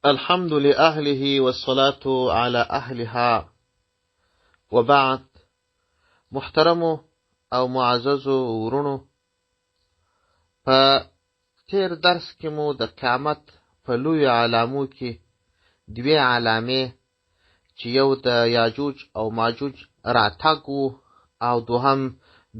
الحمد لأهله والصلاة على أهلها وبعد. محترمو او معززو ورونو، په تیر درس کې مو د قیامت په لوی علامو کې دوی علامې چې یو د یاجوج او ماجوج راتګ وو او دوهم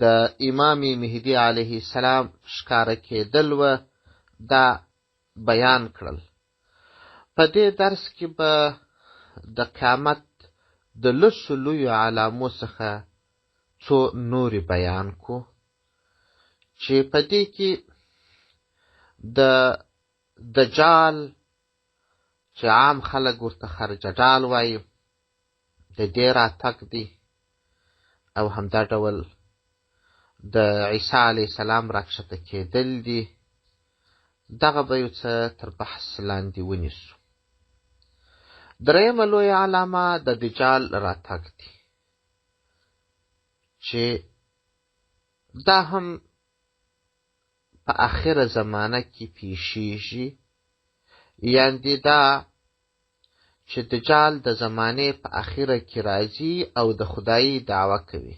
د امام مهدي علیه السلام ښکاره کېدل و دا بیان کړل. په دې درس کې به د قیامت د لسو لویو علامو څخه څو نورې بیان کو چې په دې کې د دجال چې عام خلک ورته خرجدال وایي د دې راتګ دی او همدا ډول د عیسی علیه السلام راکښته کېدل دي. دغه به یو څه تر بحث لاندې ونیسو. درېیمه لویه علامه د دجال راتګ دی چې دا هم په آخره زمانه کې پیښیږي، یعنې دا چې دجال د زمانې په آخره کې راځي او د خدایي دعوه کوي،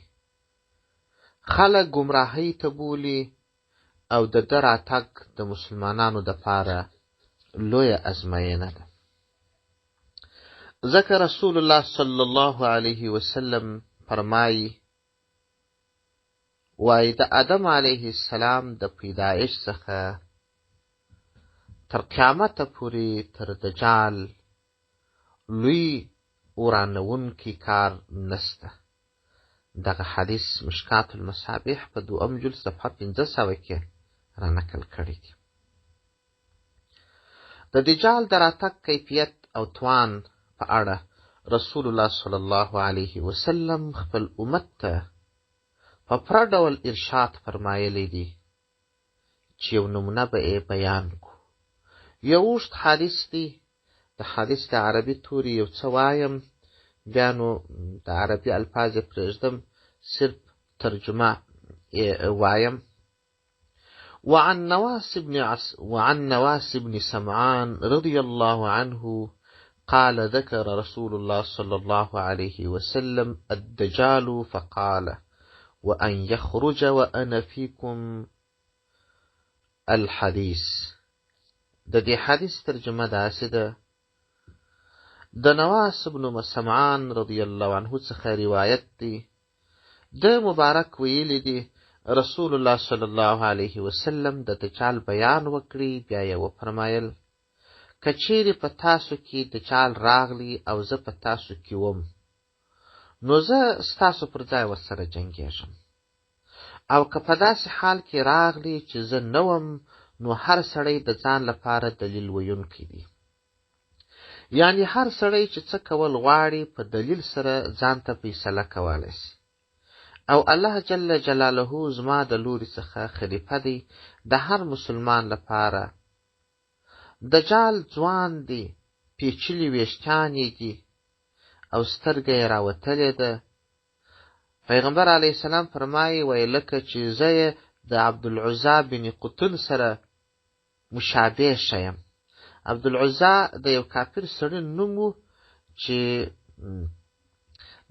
خلک ګمراهۍ ته بولي او د ده راتګ د مسلمانانو دپاره لویه ازموینه ده. ځکه رسول الله صلی الله علیه وسلم فرمایي وایي د آدم علیه السلام د پیدایش څخه تر قیامته پورې تر دجال لوی ورانوونکی کار نسته. دغه حدیث مشکات المصابیح په 2 جلد صفحه 500 کې رانقل کړی دی. د دجال د راتګ کیفیت او توان په اړه رسول الله صلی الله علیه وسلم خپل امت ته په پوره ډول ارشاد فرمایلی دی چې یو نمونه به یې بیان کو. یو اوږد حدیث دی. د حدیث د عربي توري یو څه وایم، بیا نو د عربي الفاظ یې پرېږدم، صرف ترجمه وایم. وعن نواس بن سمعان رضي الله عنه قال ذكر رسول الله صلى الله عليه وسلم الدجال فقال وأن يخرج وأنا فيكم الحديث. د دې حدیث ترجمه داسې ده: د نواس بن سمعان رضی الله عنه څخه روایت دی، د مبارک ویلی دی رسول الله صلی الله علیه وسلم د دجال بیان وکړي. بیا یې وفرمایل که چیرې په تاسو کې دجال راغلی او زه په تاسو کې وم، نو زه ستاسو پر ځای ورسره جنګېږم، او که په داسې حال کې راغلی چې زه نه وم، نو هر سړی د ځان لپاره دلیل ویونکی دی. یعنی هر سړی چې څه کول غواړي په دلیل سره ځان ته فیصله کولی سي. او الله جل جلاله زما د لوري څخه خلیفه دی د هر مسلمان لپاره. دجال ځوان دی، پیچلي ویښتان یې دي او سترګه یې راوتلې ده. پیغمبر علیه السلام فرمایي وایي لکه چې زه یې د عبدالعزا بن قطن سره مشابه شیم. عبدالعزا د یو کافر سړي نوم و چې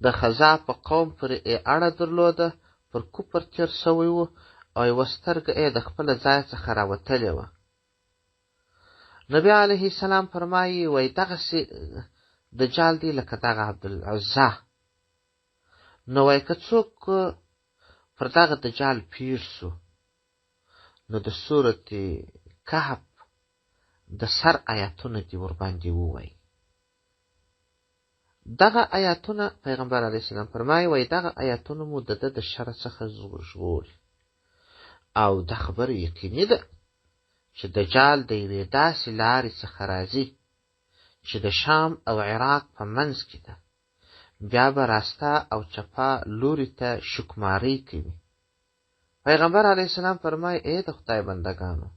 د خزا په قوم پر اړه درلوده، پر کفر تیر سوی و او یوه سترګه یې د خپله ځای څخه راوتلې وه. نبی علیه السلام فرمایي وایي دغسې دجال دی لکه دغه عبدالعزا. نو وایي که څوک پر دغه دجال پیر سو، نو د سورت کهف د سر آیاتونه دې ورباندې ووایي. دغه آیاتونه پیغمبر علیه السلام فرمایي وایي دغه آیاتونه مو د ده د شر څخه ژغوري. او دا خبره یقیني ده چې دجال د یوې داسې لارې څخه راځي چې د شام او عراق په منځ کې ده. بیا به راسته او چپه لوري ته شکمارۍ کوي. پیغمبر علیه السلام فرمایي ای د خدای بندګانو،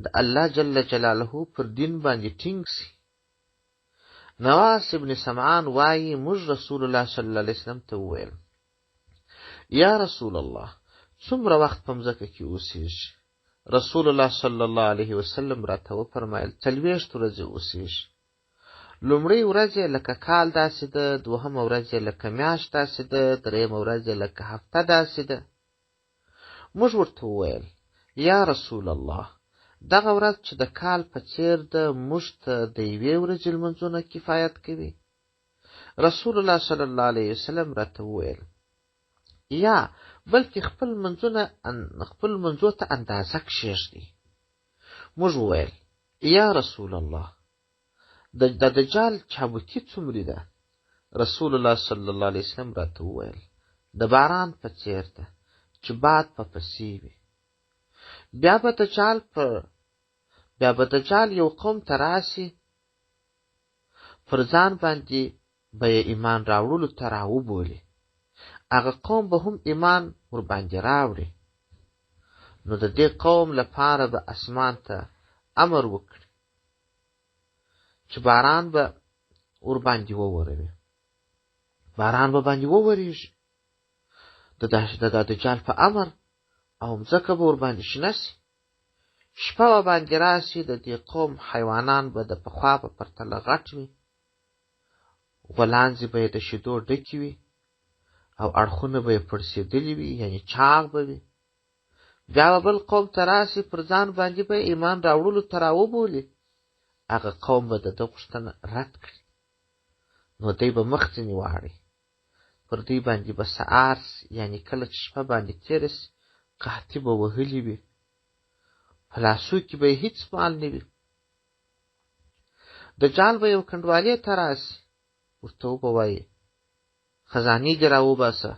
د الله جل جلاله پر دین باندې ټینګ سي. نواس ابن سمعان وایي موږ رسول الله صلی الله علیه وسلم ته وویل یا رسول الله څومره وخت په مځکه کې اوسېږي؟ رسول الله صلی الله علیه وسلم راته وفرمایل 40 ورځې اوسېږي. لومړۍ ورځ یې لکه کال داسې ده، دوهمه ورځ یې لکه میاشت داسې ده، درېیمه ورځ یې لکه هفته داسې ده. موږ ورته وویل یا رسول الله، دغه ورځ چې د کال په څېر ده موږ ته د یوې ورځې لمونځونه کفایت کوي. رسول الله صلی الله علیه وسلم راته وویل یا بلکې خپل منځو ته اندازه کښېږدي. موږ وویل یا رسول الله، د دجال چابکي څومره ده؟ رسول الله صلی الله علیه وسلم راته وویل د باران په څېر ده چې باد په پسې وي. بیا به دجال یو قوم ته راسي، پر ځان باندې به یې ایمان راوړلو ته راوبولي. هغه قوم به هم ایمان ورباندې راوړي. نو د دې قوم لپاره به اسمان ته امر وکړي چې باران به ورباندې ووروي. باران به باندې وورېږي د دجال په امر، او مځکه به ورباندې شنه سي. شپه به باندې راسي، د دې قوم حیوانان به د پخوا په پرتله غټ وي، غولانځې به یې د شیدو ډکې وي، او اړخونه به یې پړسېدلي وي، یعنې چاغ به وي. بیا به بل قوم ته راسي، پر ځان باندې به ایمان راوړلو ته راوبولي. هغه قوم به د ده غوښتنه رد کړي، نو دی به مخ ځینې واړي. پر دوی باندې به سهار سي، یعنې کله چې شپه باندې تېره سي قحطي به وهلي وي، په لاسو کې به یې هېڅ مال نه وي. دجال به یو کنډوالې ته راسي، ورته وبه وایي خزانې دې راوباسه،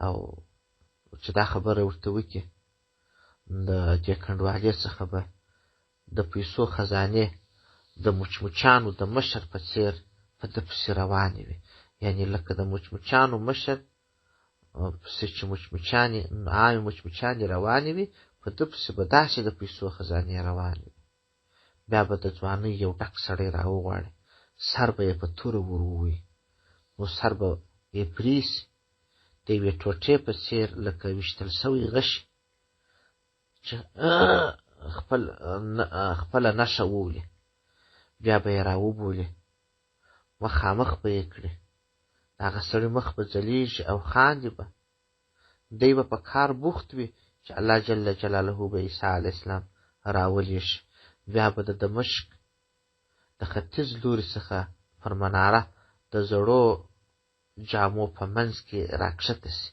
او چې دا خبره ورته وکړي د دې کنډوالې څخه به د پیسو خزانې د مچمچانو د مشر په څېر په ده پسې روانې وي. یعنې لکه د مچمچانو مشر پسې چې عامې مچمچانې روانې وي، په ده پسې به داسې د پیسو خزانې روانې وي. بیا به د ځوانۍ یو ډک سړی راوغواړي، سر به یې په توره ورووي، نو سر به یې پرېسي د یوې ټوټې په څېر لکه ویشتل سوی غشي چې خپله نښه وولي. بیا به یې راوبولي، مخامخ به یې کړي. د هغه سړي مخ به ځلیږي او خاندي به. دی به په کار بوخت وي چې الله جل جلاله به عیسی علیه السلام راولېږي. بیا به د دمشق د ختیځ لوري څخه پر مناره د زړو جامو په منځ کې راکښته سي.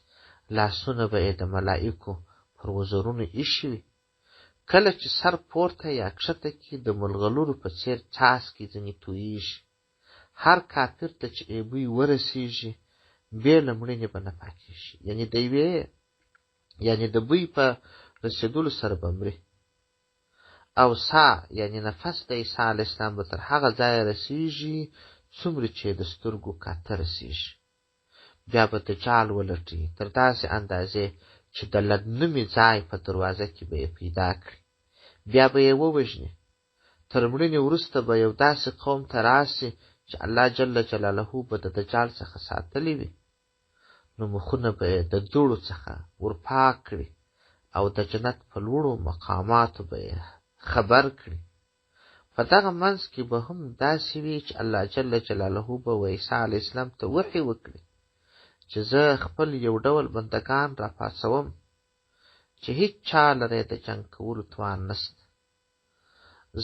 لاسونه به یې د ملایکو پر وزرونو ایښي وي. کله چې سر پورته یا کښته کړي، د ملغلرو په څېر څاڅکي ځینې تویېږي. هر کافر ته چې بوی ورسېږي بې له مړینې به نه پاتېږي، یعنې د بوی په رسېدلو سره به مري. او یعنې نفس د عیسی علیه السلام به تر هغه ځایه رسېږي څومره چې د سترګو کاته رسېږي. بیا به دجال ولټوي تر داسې اندازې چې د لدنومي ځای په دروازه کې به یې پیدا کړي. بیا به یې ووژني. تر مړینې وروسته به یو داسې قوم ته راسي چې الله جل جلاله به د دجال څخه ساتلی وي. نو مخونه به یې د دوړو څخه ورپاک کړي، او د جنت په لوړو مقاماتو به یې خبر کړي. په دغه منځ کې به هم داسې وي چې الله جل جلاله به عیسی علیه السلام ته وحی وکړي چې زه خپل یو ډول بندگان را پاڅوم چې هیڅ چا لره د جنګ کولو توان نشته.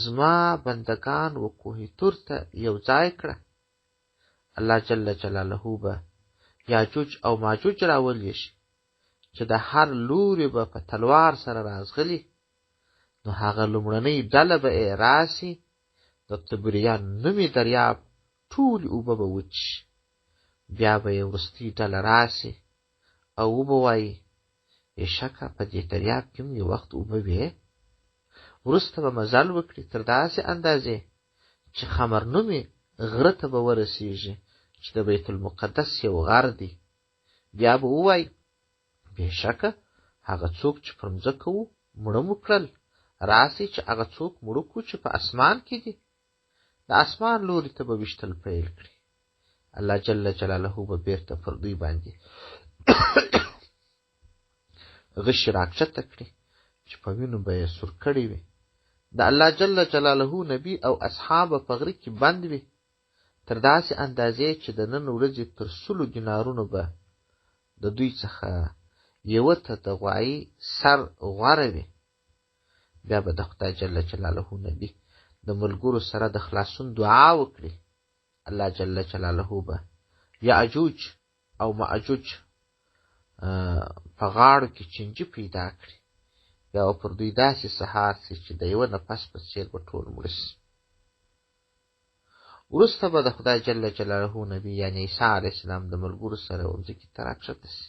زما بندگان و کوه تور ته یو ځای کړه. الله جل جلاله به یاجوج او ماجوج راولېږي چې د هر لوري به په تلوار سره رازغلي. نو هغه لومړنۍ ډله به یې راسي، د طبریان نومي دریاب ټولې اوبه به وچشي. بیا به یې وروستۍ ډله راسي او وبه وایي بېشکه په دې دریاب کې هم یو وخت اوبه وې. وروسته به مزل وکړي تر داسې اندازې چې خمر نومي غره ته به ورسېږي چې د بیت المقدس یو غر دی. بیا به ووایي بېشکه هغه څوک چې پر مځکه وو مړه مو کړل، راسي چې هغه څوک مړه کړو چې په اسمان کې دي. د اسمان لوري ته به ویشتل پیل کړي. الله جل جلاله به بیرته پر دوی باندې غشي راکښته کړي چې په وینو به یې سور کړي وي. د الله جل جلاله نبی او اصحاب په غره کې بند وي تر داسې اندازې چې د نن ورځې تر 100 دینارونو به د دوی څخه یوه ته د غوایي سر غوره وي. بیا به د خدای جل جلاله نبی د ملګرو سره د خلاصون دعا وکړي. الله جل جلاله به یعجوج او معجوج په غاړو کې چینجي پیدا کړي. بیا به پر دوی داسې سهار سي چې د یوه نفس په څېر به ټول مړه سي. وروسته به د خدای جل جلاله نبی یعنې عیسی علیه السلام د ملګرو سره ځمکې ته راکښته سي،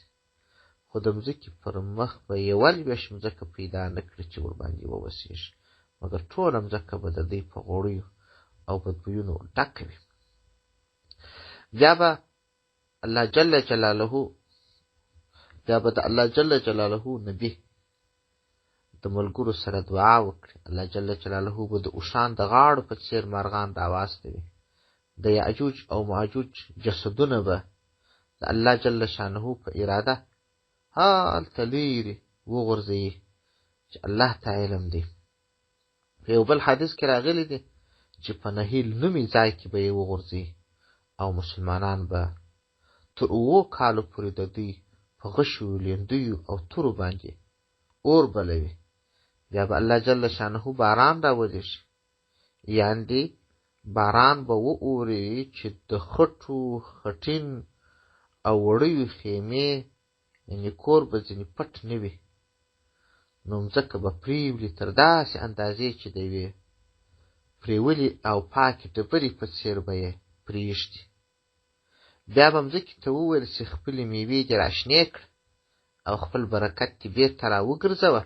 خو د ځمکې پر مخ به یوه لویشت ځمکه پیدا نه کړي چې ورباندې ووسېږي، مګر ټوله ځمکه به د دوی په غوړیو او بدبویونو ډکه وي. بیا به د الله جل جلاله نبی د ملګرو سره دعا وکړي. الله جل جلاله به د اوښان د غاړو په څېر مارغان راواستوي. د یعجوج او معجوج جسدونه به د الله جل شانه په اراده هلته لیرې وغورځوي چې الله ته علم دی. په یو بل حدیث کې راغلی دی چې په نهیل نومي ځای کې به یې وغورځوي او مسلمانان به تر 7 کالو پورې د دوی په غشو، لیندیو او تورو باندې اور بلوي. بیا به الله جل شانه باران راولېږي، یعنې باران به واوري چې د خټو، خټین او وړیو خیمې یعنې کور به ځینې پټ نه وي، نو مځکه به پرېولي تر داسې اندازې چې د یوې پرېولي او پاکې ډبرې په څېر به یې پرېږدي. بیا به مځکې ته وویل چې خپلې میوې دې راشنې کړه او خپل برکت دې بېرته را وګرځوه.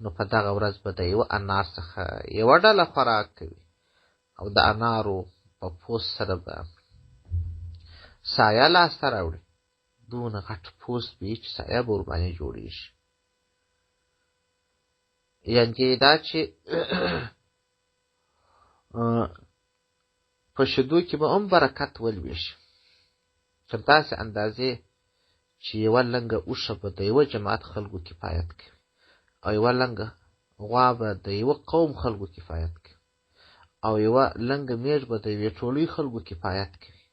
نو په دغه ورځ به د یوه انار څخه یوه ډله خوراک کوي او د انارو په پوست سره به سایه لاسته راوړي. دونه غټ پوست به چې سایه به ورباندې جوړېږي. یعنې دا چې په شیدو کې به هم برکت ولوېږي تر داسې اندازې چې یوه لنګه اوښه به د یوه جماعت خلکو کفایت کوي او یوه لنګه غوا به د یوه قوم خلکو کفایت کوي او یوه لنګه میږ به د یوې ټولۍ خلکو کفایت کوي.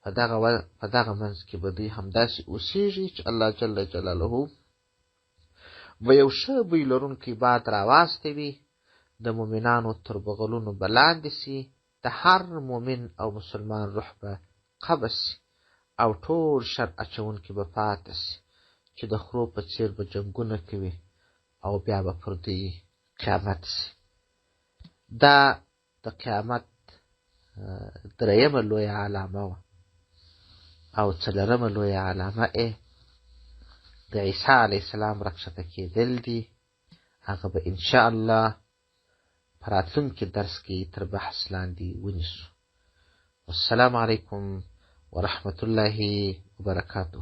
په دغه منځ کې به دوی همداسې اوسېږي چې الله جل جلاله به یو ښه بوی لرونکی باد راواستوي، د مؤمنانو تر بغلونو به لاندې سي، د هر مؤمن او مسلمان روح به قبض سي او ټول شر اچونکي به پاته سي چې د خرو په څېر به جنګونه کوي او بیا به پر دوی قیامت سي. دا د قیامت 3مه لویه علامه وه او 4مه لویه علامه د عیسی علیه السلام راکښته کېدل دي. هغه به انشاءالله په راتلونکي درس کې تر بحث لاندې ونیسو. والسلام علیکم ورحمة الله وبرکاته.